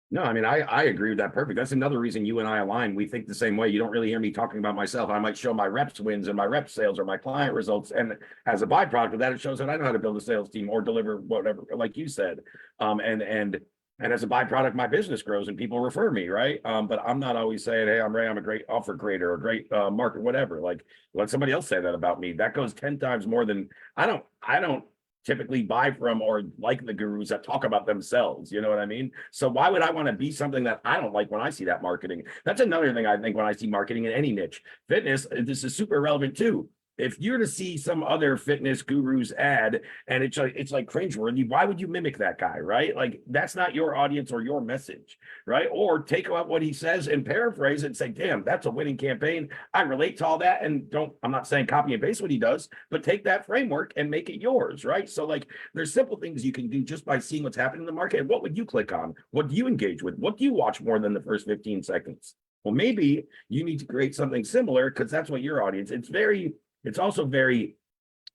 No, I mean, I agree with that. Perfect. That's another reason you and I align. We think the same way. You don't really hear me talking about myself. I might show my reps wins and my rep sales or my client results. And as a byproduct of that, it shows that I know how to build a sales team or deliver whatever, like you said. And as a byproduct, my business grows and people refer me, right? But I'm not always saying, hey, I'm Ray, I'm a great offer creator or great market, whatever. Like, let somebody else say that about me. That goes 10 times more than I don't typically buy from or like the gurus that talk about themselves. You know what I mean? So why would I want to be something that I don't like when I see that marketing? That's another thing I think when I see marketing in any niche. Fitness, this is super relevant too. If you're to see some other fitness guru's ad and it's like cringeworthy, why would you mimic that guy, right? Like, that's not your audience or your message, right? Or take out what he says and paraphrase it and say, damn, that's a winning campaign. I relate to all that. And I'm not saying copy and paste what he does, but take that framework and make it yours, right? So like, there's simple things you can do just by seeing what's happening in the market. And what would you click on? What do you engage with? What do you watch more than the first 15 seconds? Well, maybe you need to create something similar because that's what your audience, it's also very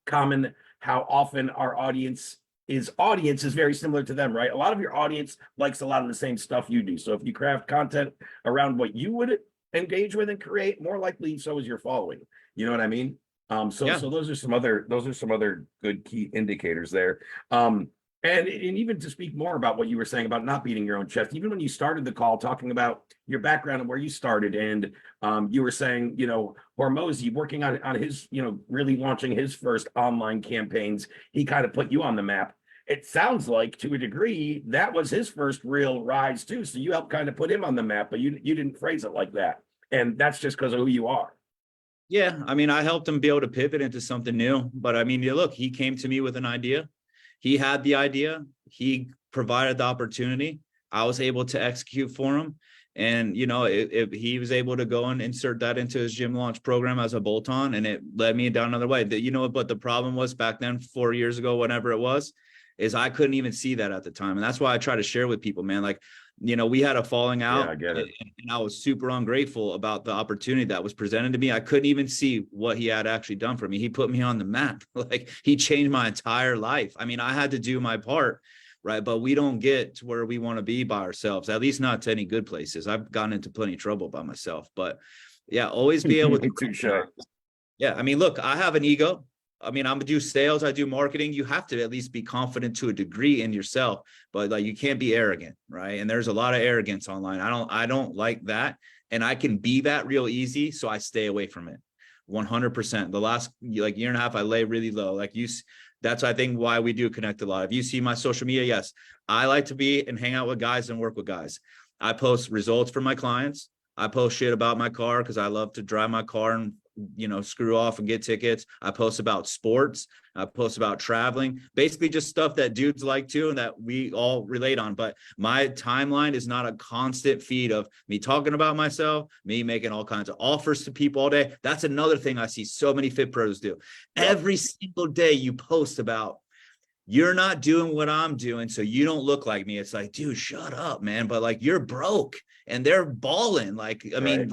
common how often our audience is very similar to them, right? A lot of your audience likes a lot of the same stuff you do. So if you craft content around what you would engage with and create, more likely so is your following. You know what I mean? So those are some other good key indicators there. And even to speak more about what you were saying about not beating your own chest, even when you started the call talking about your background and where you started, and you were saying, you know, Hormozy working on his, you know, really launching his first online campaigns, he kind of put you on the map. It sounds like to a degree that was his first real rise too. So you helped kind of put him on the map, but you didn't phrase it like that. And that's just because of who you are. Yeah. I mean, I helped him be able to pivot into something new, but I mean, look, he came to me with an idea. He had the idea. He provided the opportunity. I was able to execute for him. And, you know, he was able to go and insert that into his gym launch program as a bolt-on, and it led me down another way. You know, but the problem was back then, 4 years ago, whenever it was, is I couldn't even see that at the time. And that's why I try to share with people, man, like, you know, we had a falling out. Yeah, I get it. And I was super ungrateful about the opportunity that was presented to me. I couldn't even see what he had actually done for me. He put me on the map. Like, he changed my entire life. I mean, I had to do my part, right? But we don't get to where we want to be by ourselves, at least not to any good places. I've gotten into plenty of trouble by myself, but yeah, always be able to. Too sure. Yeah. I mean, look, I have an ego. I mean, I'm gonna do sales, I do marketing. You have to at least be confident to a degree in yourself, but like, you can't be arrogant, right? And there's a lot of arrogance online. I don't like that. And I can be that real easy. So I stay away from it 100%. The last like year and a half, I lay really low. Like that's, I think, why we do connect a lot. If you see my social media, yes, I like to be and hang out with guys and work with guys. I post results for my clients. I post shit about my car because I love to drive my car and, you know, screw off and get tickets. I post about sports. I post about traveling, basically just stuff that dudes like too, and that we all relate on. But my timeline is not a constant feed of me talking about myself, me making all kinds of offers to people all day. That's another thing I see so many fit pros do. Every single day you post about, you're not doing what I'm doing, so you don't look like me. It's like, dude, shut up, man. But like, you're broke and they're balling. Like, I mean,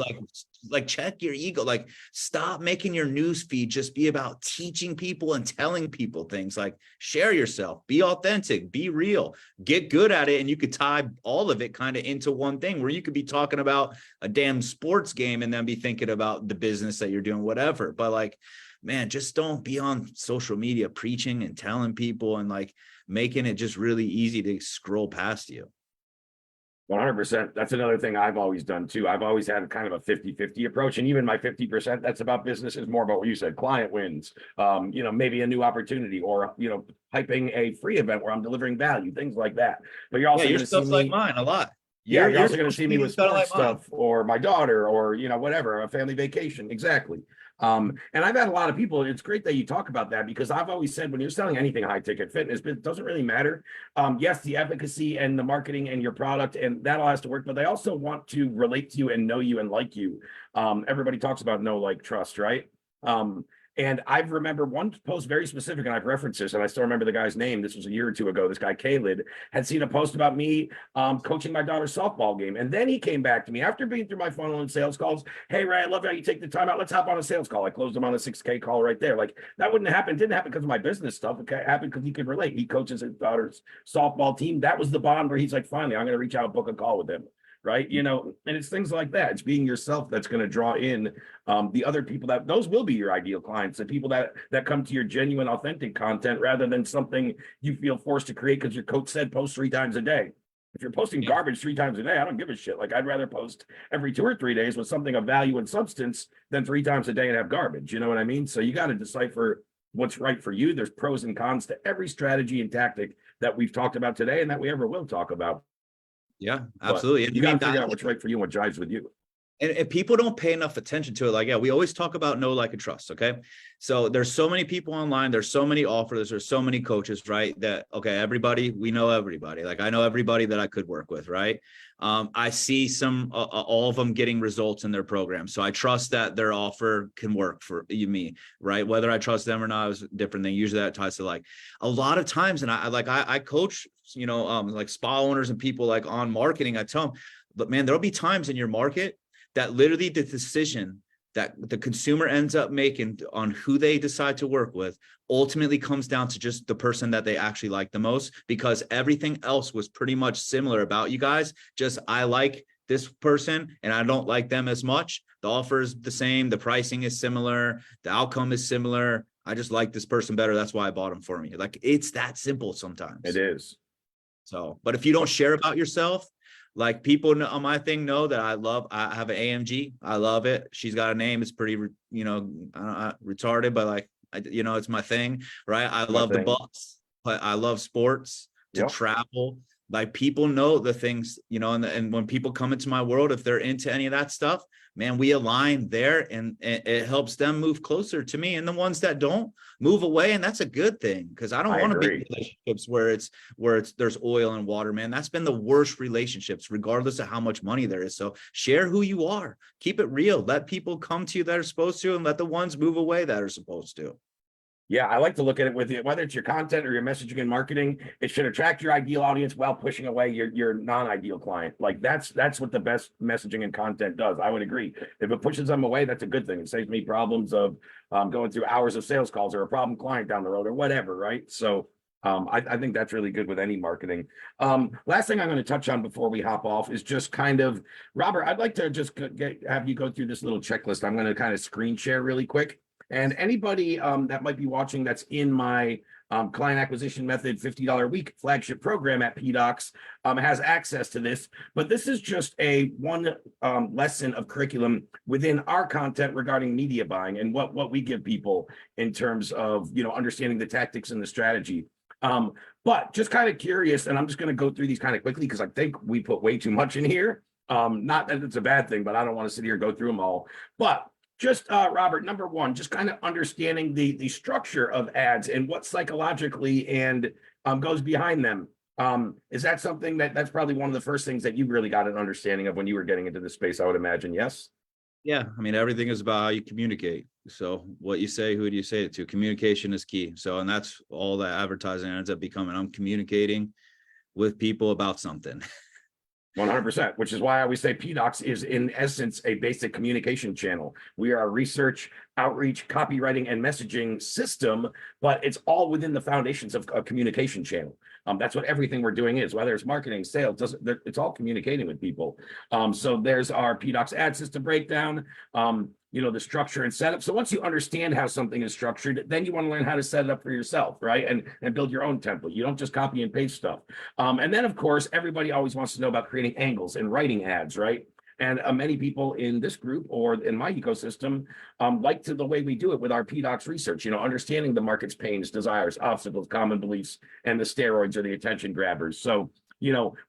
like check your ego. Like, stop making your news feed just be about teaching people and telling people things. Like, share yourself, be authentic, be real, get good at it. And you could tie all of it kind of into one thing where you could be talking about a damn sports game and then be thinking about the business that you're doing, whatever. But like, man, just don't be on social media preaching and telling people and like making it just really easy to scroll past you. 100%. That's another thing I've always done too. I've always had a kind of a 50-50 approach. And even my 50%, that's about business, is more about what you said, client wins, maybe a new opportunity, or, hyping a free event where I'm delivering value, things like that. But you're Yeah, also your going to see stuff's like me. mine a lot. Yeah, you're Your also going to social see me media with is kind of sports like mine. stuff, or my daughter, or whatever, a family vacation. Exactly. And I've had a lot of people. It's great that you talk about that, because I've always said, when you're selling anything high ticket fitness, it doesn't really matter. Yes, the efficacy and the marketing and your product, and that all has to work, but they also want to relate to you and know you and like you. Everybody talks about know, like, trust, right? And I remember one post very specific, and I've referenced this, and I still remember the guy's name. This was a year or two ago. This guy, Caleb, had seen a post about me coaching my daughter's softball game. And then he came back to me after being through my funnel and sales calls. Hey, Ray, I love how you take the time out. Let's hop on a sales call. I closed him on a 6K call right there. Like, that wouldn't happen. It didn't happen because of my business stuff. It happened because he could relate. He coaches his daughter's softball team. That was the bond where he's like, finally, I'm going to reach out and book a call with him. Right. And it's things like that. It's being yourself that's going to draw in the other people, that those will be your ideal clients, the people that come to your genuine, authentic content, rather than something you feel forced to create because your coach said post 3 times a day. If you're posting garbage 3 times a day, I don't give a shit. Like, I'd rather post every 2 or 3 days with something of value and substance than 3 times a day and have garbage. You know what I mean? So you got to decipher what's right for you. There's pros and cons to every strategy and tactic that we've talked about today and that we ever will talk about. Yeah, But absolutely. you got to figure out what's right for you and what jives with you. And people don't pay enough attention to it. Like, yeah, we always talk about know, like, and trust. Okay. So there's so many people online. There's so many offers. There's so many coaches, right? That, okay, everybody, we know everybody. Like, I know everybody that I could work with, right? I see all of them getting results in their program. So I trust that their offer can work for me, right? Whether I trust them or not is a different thing. Usually that ties to, like, a lot of times. And I coach, like spa owners and people, like, on marketing. I tell them, but man, there'll be times in your market that literally the decision that the consumer ends up making on who they decide to work with ultimately comes down to just the person that they actually like the most, because everything else was pretty much similar about you guys. Just, I like this person and I don't like them as much. The offer is the same. The pricing is similar. The outcome is similar. I just like this person better. That's why I bought them for me. Like, it's that simple sometimes. It is. So, but if you don't share about yourself, like, people on my thing know that I have an AMG. I love it. She's got a name. It's pretty, retarded, but, like, it's my thing, right? I love the Bucks, but I love sports, to travel. Like, people know the things, and when people come into my world, if they're into any of that stuff, man, we align there, and it helps them move closer to me. And the ones that don't, move away. And that's a good thing, because I don't want to be in relationships where there's oil and water, man. That's been the worst relationships, regardless of how much money there is. So share who you are, keep it real, let people come to you that are supposed to, and let the ones move away that are supposed to. Yeah, I like to look at it with it, whether it's your content or your messaging and marketing, it should attract your ideal audience while pushing away your non-ideal client. Like, that's what the best messaging and content does. I would agree. If it pushes them away, that's a good thing. It saves me problems of going through hours of sales calls or a problem client down the road or whatever, right? So I think that's really good with any marketing. Last thing I'm going to touch on before we hop off is just kind of, Robert, I'd like to just have you go through this little checklist. I'm going to kind of screen share really quick. And anybody that might be watching that's in my client acquisition method $50 a week flagship program at PDOCS has access to this. But this is just one lesson of curriculum within our content regarding media buying and what we give people in terms of understanding the tactics and the strategy. But just kind of curious, and I'm just going to go through these kind of quickly because I think we put way too much in here. Not that it's a bad thing, but I don't want to sit here and go through them all. But just Robert, number one, just kind of understanding the structure of ads and what psychologically and goes behind them. Is that something that's probably one of the first things that you really got an understanding of when you were getting into this space, I would imagine, yes? Yeah, I mean, everything is about how you communicate. So what you say, who do you say it to? Communication is key. So, and that's all that advertising ends up becoming. I'm communicating with people about something. 100%, which is why I always say PDOCS is in essence a basic communication channel. We are a research, outreach, copywriting, and messaging system, but it's all within the foundations of a communication channel. That's what everything we're doing is, whether it's marketing, sales, it's all communicating with people. So there's our PDOCS ad system breakdown. the structure and setup. So once you understand how something is structured, then you want to learn how to set it up for yourself, right? And build your own template. You don't just copy and paste stuff. And then, of course, everybody always wants to know about creating angles and writing ads, right? And many people in this group or in my ecosystem like the way we do it with our PDOCS research, understanding the market's pains, desires, obstacles, common beliefs, and the steroids or the attention grabbers. So,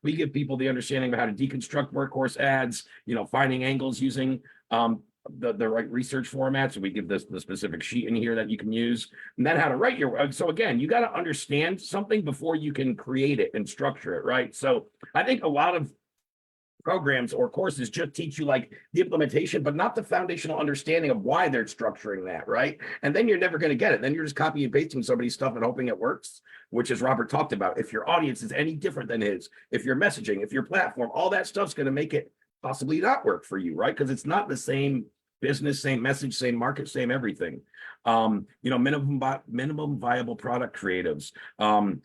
we give people the understanding of how to deconstruct workhorse ads, finding angles using the right research formats. So we give this the specific sheet in here that you can use, and then how to write your. So again, you got to understand something before you can create it and structure it, right? So I think a lot of programs or courses just teach you like the implementation, but not the foundational understanding of why they're structuring that, right? And then you're never going to get it. Then you're just copying and pasting somebody's stuff and hoping it works, which as Robert talked about, if your audience is any different than his, if your messaging, if your platform, all that stuff's going to make it possibly not work for you, right? Because it's not the same business, same message, same market, same everything. Minimum viable product creatives.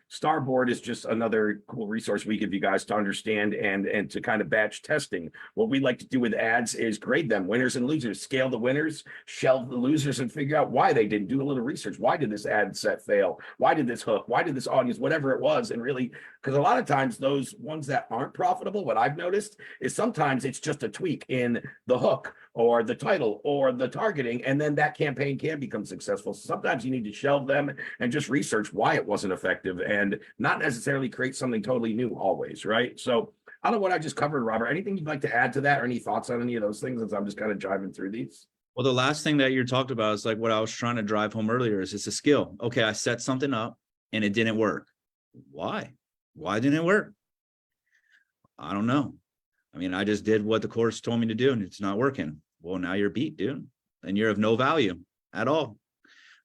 Starboard is just another cool resource we give you guys to understand and to kind of batch testing. What we like to do with ads is grade them, winners and losers, scale the winners, shelve the losers, and figure out why they didn't. Do a little research. Why did this ad set fail? Why did this hook? Why did this audience, whatever it was? And really, because a lot of times those ones that aren't profitable, what I've noticed is sometimes it's just a tweak in the hook or the title or the targeting, and then that campaign can become successful. Sometimes you need to shelve them and just research why it wasn't effective and not necessarily create something totally new always, right? So I don't know what I just covered, Robert. Anything you'd like to add to that or any thoughts on any of those things as I'm just kind of driving through these? Well, the last thing that you talked about is like what I was trying to drive home earlier is it's a skill. Okay, I set something up and it didn't work. Why? Why didn't it work? I don't know. I mean, I just did what the course told me to do and it's not working. Well, now you're beat, dude. And you're of no value at all.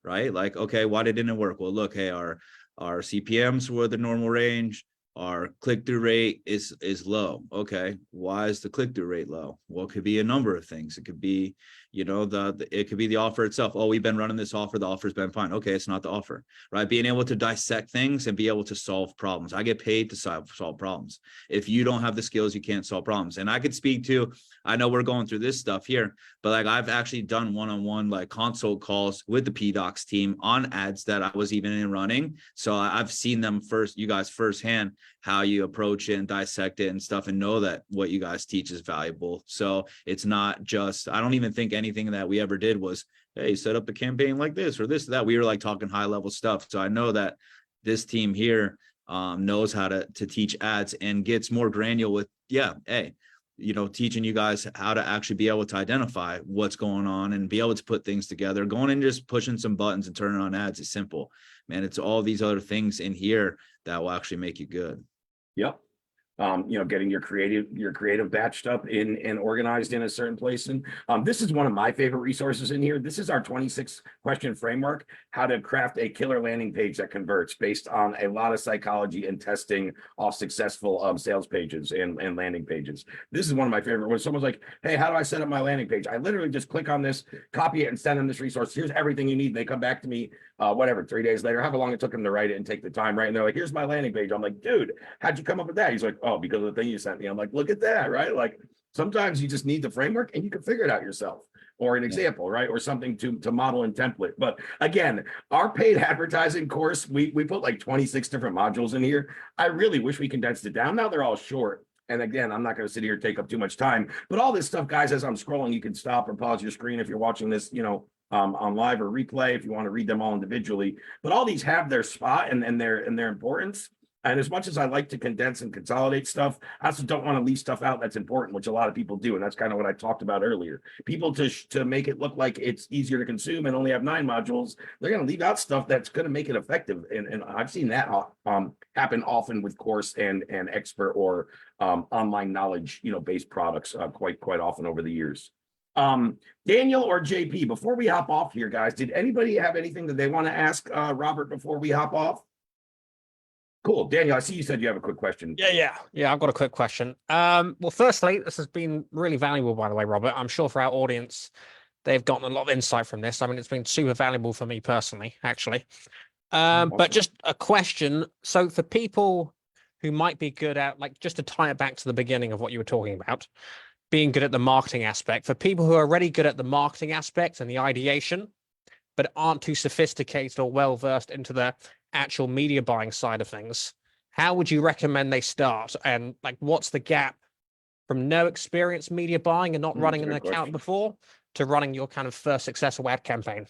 Right? Like, okay, why didn't it work? Well, look, hey, our CPMs were the normal range. Our click-through rate is low. Okay, why is the click-through rate low? Well, it could be a number of things. It could be, it could be the offer itself. Oh, we've been running this offer. The offer's been fine. Okay, it's not the offer, right? Being able to dissect things and be able to solve problems. I get paid to solve problems. If you don't have the skills, you can't solve problems. And I could speak to, I know we're going through this stuff here, but like I've actually done one-on-one like consult calls with the PDOCS team on ads that I was even in running. So I've seen them you guys firsthand, how you approach it and dissect it and stuff, and know that what you guys teach is valuable. So it's not just, I don't even think anything that we ever did was, hey, set up a campaign like this or this, that. We were like talking high level stuff. So I know that this team here knows how to teach ads and gets more granular with, teaching you guys how to actually be able to identify what's going on and be able to put things together. Going and just pushing some buttons and turning on ads is simple, man. It's all these other things in here that will actually make you good. Yep. Getting your creative batched up in and organized in a certain place. And this is one of my favorite resources in here. This is our 26 question framework, how to craft a killer landing page that converts based on a lot of psychology and testing all successful sales pages and landing pages. This is one of my favorite. When someone's like, hey, how do I set up my landing page? I literally just click on this, copy it and send them this resource. Here's everything you need. They come back to me, 3 days later, however long it took them to write it and take the time, right? And they're like, here's my landing page. I'm like, dude, how'd you come up with that? He's like, oh, because of the thing you sent me. I'm like, look at that, right? Like sometimes you just need the framework and you can figure it out yourself, or an example, right? Or something to model and template. But again, our paid advertising course, we put like 26 different modules in here. I really wish we condensed it down. Now they're all short. And again, I'm not going to sit here and take up too much time, but all this stuff, guys, as I'm scrolling, you can stop or pause your screen if you're watching this, on live or replay, if you want to read them all individually. But all these have their spot and their importance. And as much as I like to condense and consolidate stuff, I also don't want to leave stuff out that's important, which a lot of people do. And that's kind of what I talked about earlier. People to make it look like it's easier to consume and only have 9 modules, they're going to leave out stuff that's going to make it effective. And I've seen that happen often with course and expert or online knowledge, based products quite often over the years. Daniel or JP, before we hop off here, guys, did anybody have anything that they want to ask Robert before we hop off? Cool. Daniel, I see you said you have a quick question. Yeah. I've got a quick question. Well, firstly, this has been really valuable, by the way, Robert. I'm sure for our audience, they've gotten a lot of insight from this. I mean, it's been super valuable for me personally, actually. Awesome. But just a question. So for people who might be good at, like, just to tie it back to the beginning of what you were talking about, being good at the marketing aspect. For people who are already good at the marketing aspect and the ideation, but aren't too sophisticated or well versed into the actual media buying side of things, how would you recommend they start? And like, what's the gap from no experience media buying and not running an Good account question. before to running your kind of first successful ad campaign?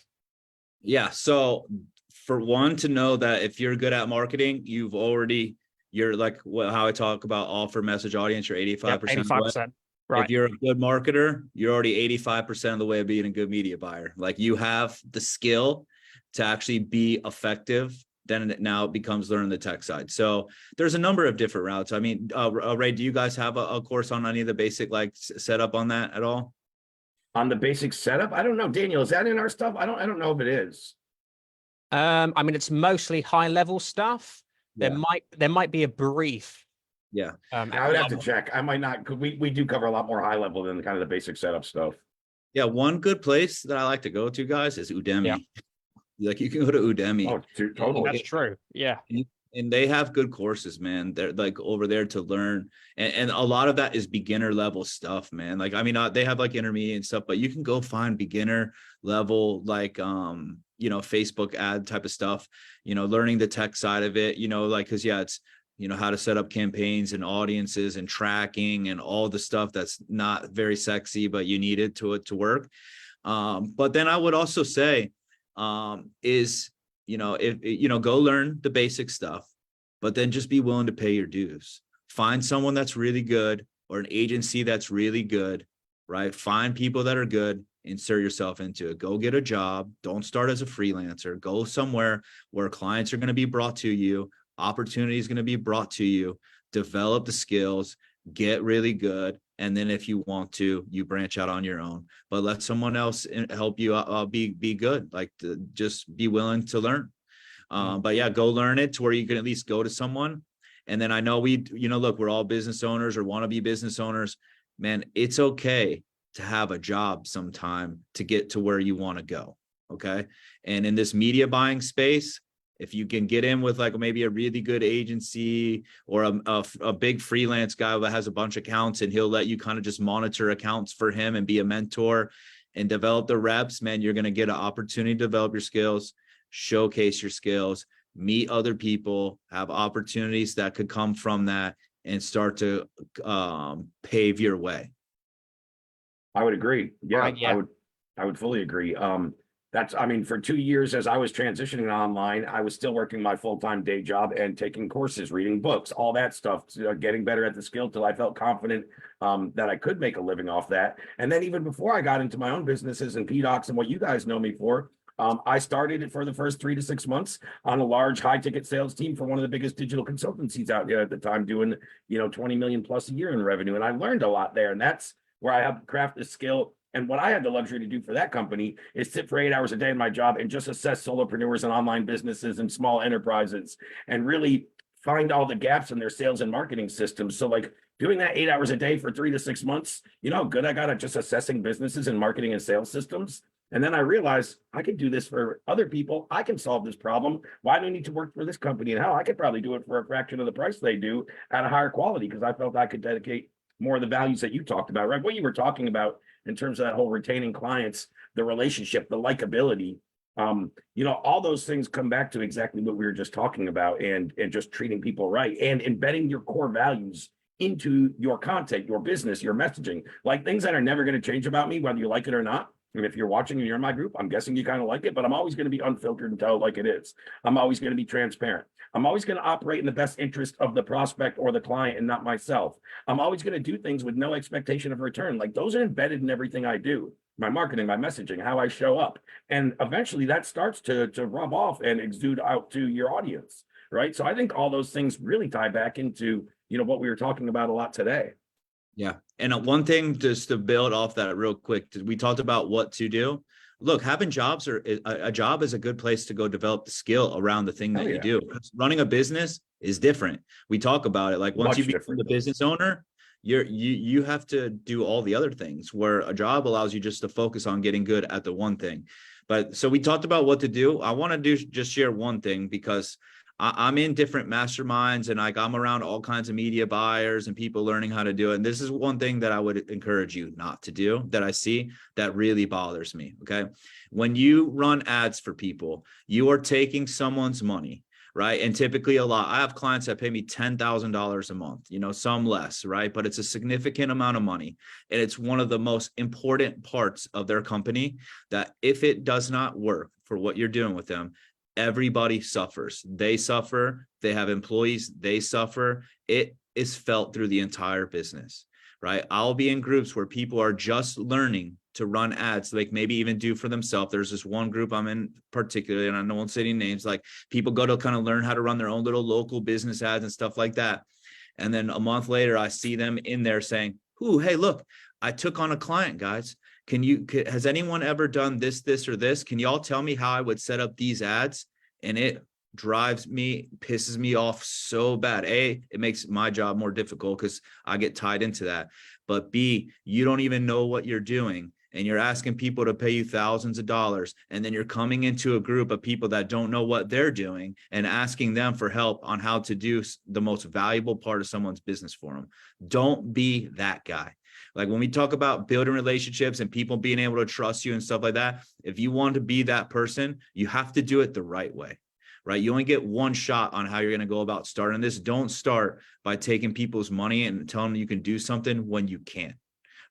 Yeah. So for one, to know that if you're good at marketing, you're like how I talk about offer, message, audience, you're 85% of the way. 85%. Right. If you're a good marketer, you're already 85% of the way of being a good media buyer. Like, you have the skill to actually be effective. Then now it becomes learning the tech side. So there's a number of different routes. I mean, Ray, do you guys have a course on any of the basic like setup on that at all? On the basic setup, I don't know. Daniel, is that in our stuff? I don't know if it is. I mean, it's mostly high level stuff. Yeah. There might be a brief. Yeah. I would have to check. I might not, because we do cover a lot more high level than kind of the basic setup stuff. Yeah. One good place that I like to go to, guys, is Udemy. Yeah. Like, you can go to Udemy. Oh, totally. That's true. Yeah. And they have good courses, man. They're like over there to learn. And a lot of that is beginner level stuff, man. Like, I mean, they have like intermediate and stuff, but you can go find beginner level, like, Facebook ad type of stuff, learning the tech side of it, like, cause yeah, it's, how to set up campaigns and audiences and tracking and all the stuff that's not very sexy, but you need it to work. But then I would also say, go learn the basic stuff, but then just be willing to pay your dues. Find someone that's really good, or an agency that's really good, right? Find people that are good, insert yourself into it. Go get a job. Don't start as a freelancer. Go somewhere where clients are going to be brought to you. Opportunity is going to be brought to you. Develop the skills, get really good. And then if you want to, you branch out on your own, but let someone else help you be good. Like, just be willing to learn. But yeah, go learn it to where you can at least go to someone. And then I know look, we're all business owners or want to be business owners, man. It's okay to have a job sometime to get to where you want to go. Okay. And in this media buying space, if you can get in with like maybe a really good agency or a big freelance guy that has a bunch of accounts, and he'll let you kind of just monitor accounts for him and be a mentor and develop the reps, man, you're going to get an opportunity to develop your skills, showcase your skills, meet other people, have opportunities that could come from that, and start to pave your way. I would agree. Yeah, Right, yeah. I would fully agree. For 2 years, as I was transitioning online, I was still working my full-time day job and taking courses, reading books, all that stuff, getting better at the skill till I felt confident that I could make a living off that. And then even before I got into my own businesses and PDOCS and what you guys know me for, I started it for the first 3 to 6 months on a large high-ticket sales team for one of the biggest digital consultancies out there at the time, doing 20 million plus a year in revenue. And I learned a lot there, and that's where I have crafted skill. And what I had the luxury to do for that company is sit for 8 hours a day in my job and just assess solopreneurs and online businesses and small enterprises and really find all the gaps in their sales and marketing systems. So like doing that 8 hours a day for 3 to 6 months, how good I got at just assessing businesses and marketing and sales systems. And then I realized I could do this for other people. I can solve this problem. Why do I need to work for this company? And how I could probably do it for a fraction of the price they do at a higher quality, because I felt I could dedicate more of the values that you talked about, right? What you were talking about in terms of that whole retaining clients, the relationship, the likability, all those things come back to exactly what we were just talking about, and just treating people right and embedding your core values into your content, your business, your messaging, like things that are never going to change about me, whether you like it or not. And if you're watching and you're in my group, I'm guessing you kind of like it, but I'm always going to be unfiltered and tell it like it is. I'm always going to be transparent. I'm always going to operate in the best interest of the prospect or the client and not myself. I'm always going to do things with no expectation of return. Like, those are embedded in everything I do, my marketing, my messaging, how I show up. And eventually that starts to rub off and exude out to your audience, right? So I think all those things really tie back into, what we were talking about a lot today. Yeah. And one thing just to build off that real quick, we talked about what to do. Look, having jobs or a job is a good place to go develop the skill around the thing that you do. Running a business is different. We talk about it. Like, once you become the business owner, you have to do all the other things, where a job allows you just to focus on getting good at the one thing. But so we talked about what to do. I want to just share one thing, because I'm in different masterminds and like I'm around all kinds of media buyers and people learning how to do it. And this is one thing that I would encourage you not to do that I see that really bothers me. Okay. When you run ads for people, you are taking someone's money, right? And typically I have clients that pay me $10,000 a month, some less, right? But it's a significant amount of money. And it's one of the most important parts of their company that if it does not work for what you're doing with them, everybody suffers. They suffer. They have employees. They suffer. It is felt through the entire business, right? I'll be in groups where people are just learning to run ads, like maybe even do for themselves. There's this one group I'm in particularly, and I won't say any names, like people go to kind of learn how to run their own little local business ads and stuff like that. And then a month later, I see them in there saying, "Ooh, hey, look, I took on a client, guys. Has anyone ever done this, or this? Can y'all tell me how I would set up these ads?" And it pisses me off so bad. A, it makes my job more difficult because I get tied into that. But B, you don't even know what you're doing. And you're asking people to pay you thousands of dollars. And then you're coming into a group of people that don't know what they're doing and asking them for help on how to do the most valuable part of someone's business for them. Don't be that guy. Like when we talk about building relationships and people being able to trust you and stuff like that, if you want to be that person, you have to do it the right way, right? You only get one shot on how you're going to go about starting this. Don't start by taking people's money and telling them you can do something when you can't,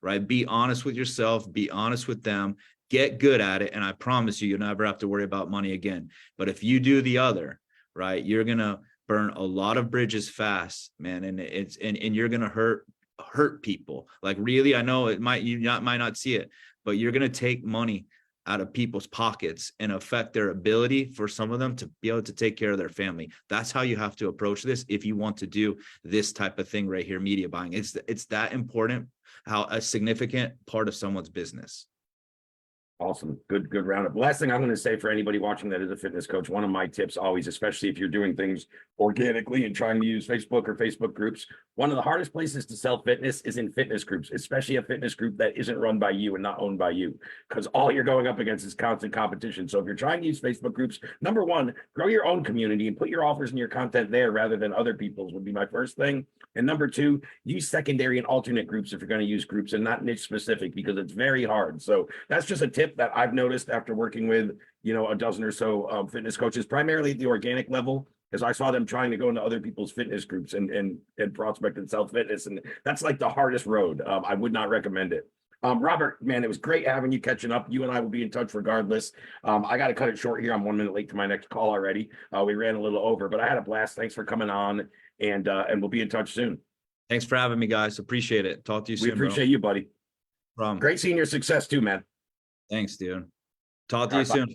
right? Be honest with yourself, be honest with them, get good at it. And I promise you'll never have to worry about money again. But if you do the other, right, you're going to burn a lot of bridges fast, man. And and you're going to hurt people. Like really, I know might not see it, but you're going to take money out of people's pockets and affect their ability for some of them to be able to take care of their family. That's how you have to approach this if you want to do this type of thing right here, media buying. It's that important, how a significant part of someone's business. Awesome. Good roundup. Last thing I'm going to say for anybody watching that is a fitness coach, one of my tips always, especially if you're doing things organically and trying to use Facebook or Facebook groups, one of the hardest places to sell fitness is in fitness groups, especially a fitness group that isn't run by you and not owned by you, because all you're going up against is constant competition. So if you're trying to use Facebook groups, number one, grow your own community and put your offers and your content there rather than other people's would be my first thing. And number two, use secondary and alternate groups if you're going to use groups and not niche specific, because it's very hard. So that's just a tip that I've noticed after working with, a dozen or so fitness coaches, primarily at the organic level, as I saw them trying to go into other people's fitness groups and prospect and sell fitness. And that's like the hardest road. I would not recommend it. Robert, man, it was great having you, catching up. You and I will be in touch regardless. I got to cut it short here. I'm 1 minute late to my next call already. We ran a little over, but I had a blast. Thanks for coming on, and we'll be in touch soon. Thanks for having me, guys. Appreciate it. Talk to you soon. We appreciate you, buddy. No problem. Great seeing your success too, man. Thanks, dude. Talk to you soon.